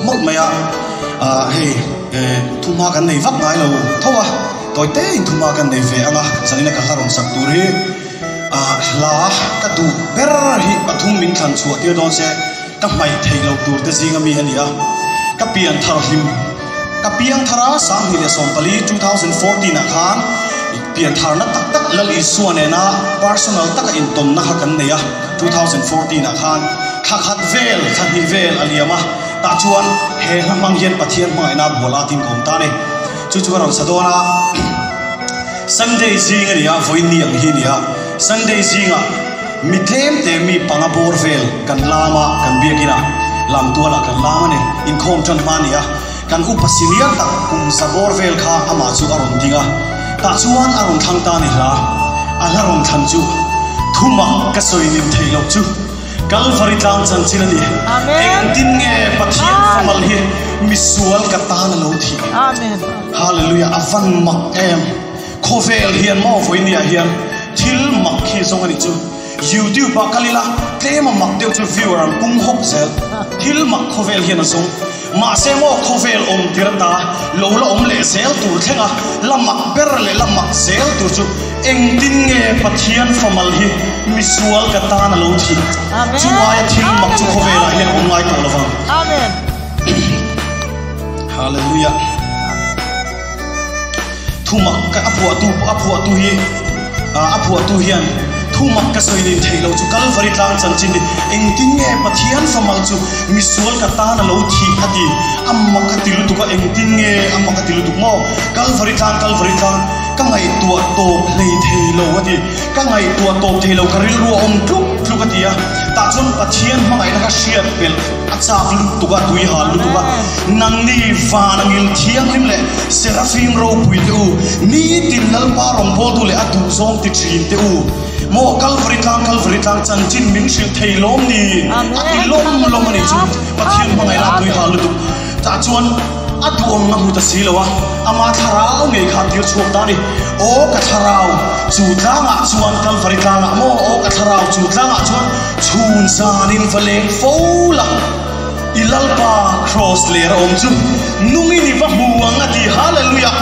mất mày à hey thu ma kan nei vak ngai lo thowa toi te in thu ma kan nei ve anga sanina ka haron sak tur hi la ka tu ber hi pathum min khan chu ti don se ka mai thei lo tur te jinga mi ania ka pian thar him ka piang thara sang hi le som pali 2014 a khan pian thar na tak tak lali suane na personal tak in tom na kan nei a 2014 a khan khat vel khat hi vel aliama ta chuan he lamang hian pathian mai na bola tin kom ta ne chu ron sadona Sunday zinga ria voiniang hi nia Sunday zinga mitlem te mi pangabor vel kan lama kan biakina lam tuala kan lama ne in khom tan mania kan upasilia tak kum sabor vel kha ama chu aron dinga ta chuan aron thang ta ni la alaron than chu thuma ka soinin theilo chu Calvary tang chan chilani amen din nge pathian famal hi misual ka ta na lo thi amen hallelujah avan mak em khovel hian mo voinia hian thil mak khi song ani chu YouTube ba kalila tema mak deu chu viewer ang pung hok zel thil mak khovel hian song ma se mo khovel om tirta lo la om le zel tur thenga lamak ber le lamak zel tur chu eng din nge pathian famal hi misual ka ta na lo thi amen chuaya thil mak chu khovel a hian om ngai to lawa amen hallelujah thuma ka apua tu hi apua tu hian thuma ka soinin theilo chu Calvary tlang chan chin ni eng tin nge pathian famal chu misual ka ta na lo thi ati amma ka tilu tu ka eng tin nge amma ka tilu tu mo Calvary tlang ka ngai tua to lei theilo ati ka ngai tua to theilo ka ril ru om tluk tluk atia ta chon pathian mangai na ka shiat pel achak lu tu ka tui hal lu tu ka nang ni va nang il thiang lim le seraphim ro pui tu ni tin nal pa rong bol tu le atu zong ti thin te u mo Calvary tlang chan chin ming shil theilom ni ati lom ani chu pathian mangai la tui hal lu tu ta chon atu om na hu ta silawa ama tharau nge khatir chuak ta ni o ka tharau chu tlanga chuan Calvary tlanga mo o ka tharau chu tlanga chuan chun sanin valeng fola ilalpa cross ler om chu nungi ni va huang ati hallelujah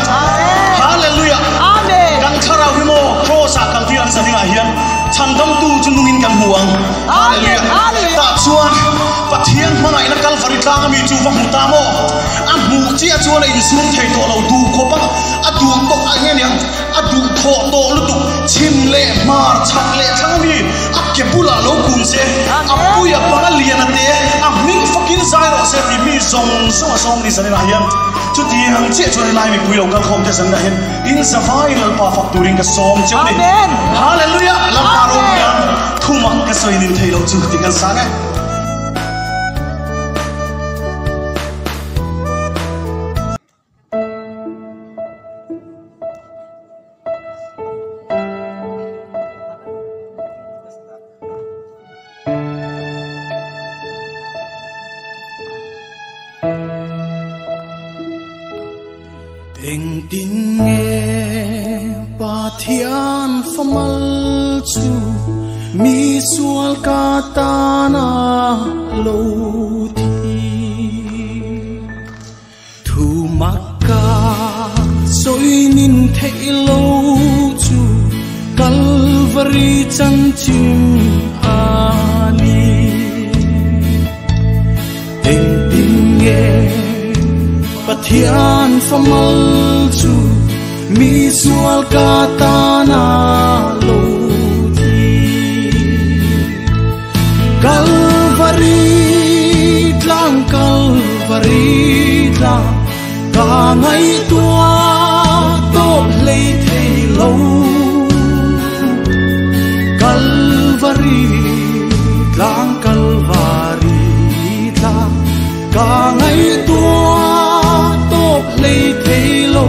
hallelujah amen kan tharau hi mo cross a kan tiran sa dinga hian chandam tu chu nungin kan huang hallelujah ta chuan pathian mangai na Calvary tlang mi chu va mu ta mo amu chi a chuan in sun thei to lo du ko pa adu to a hian yang adu tho to lu tu chim le mar chak le thang mi akke pula lo kun se apu ya pa lian ate aming fucking zairo se ti mi song ni sanina hian chu ti hang che chuan lai mi pui lo kal khom te san da hian in savai lal pa factoring ka som cheu ni amen hallelujah lam pa ro ya thuma ka soinin thei lo chu ti kan sa ne eng tin nge pathian famal chu mi sual ka ta na lo thi thu makka soinin thei lo chu Calvary chan chin ani eng tin nge pathian famal chu mi sual ka ta na lo thi Calvary tlang ka ngai tua to lei thei lo Calvary tlang ka ngai tua lei thei lo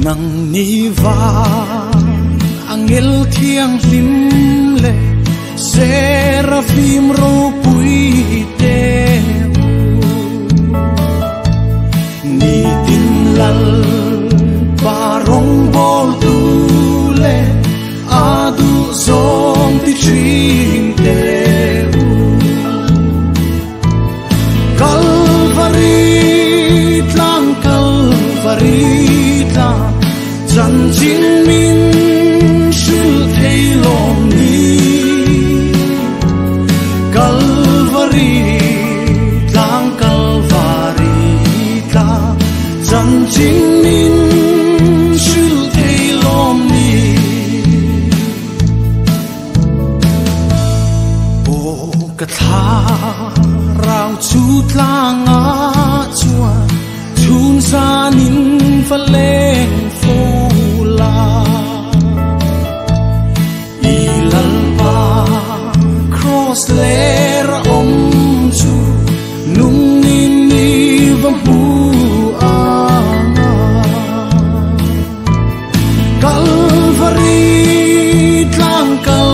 nang ni va angel thiang lim le seraphim ro pui te ni tin lal parong bol tu le adu zom ti trin te กะทาราวชูตลางาชัวชูนซานินฟะเลงฟูลาอีลัลปาครอสเลระอมชูนุ่งนินนีวัมบูอากัลฟารีตลางกัล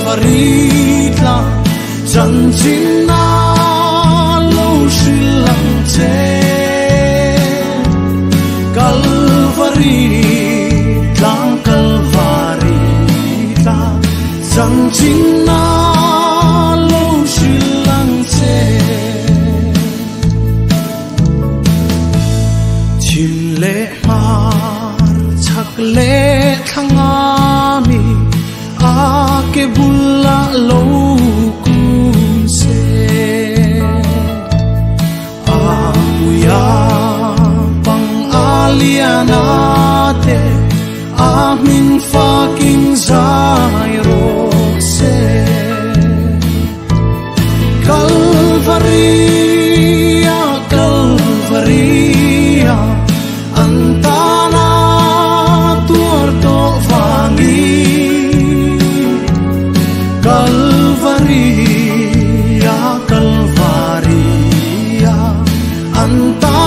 ฟารีตลางจันจินนาโลชิลังเจกัลฟารีตลางกัลฟารีตลางจันจินนาโลชิลังเจชิมเลมาชักเลทังอามีอาเกบุลลาโลLianate amin fucking zairo se Calvaria Calvaria antana tuarto vangi Calvaria Calvaria antana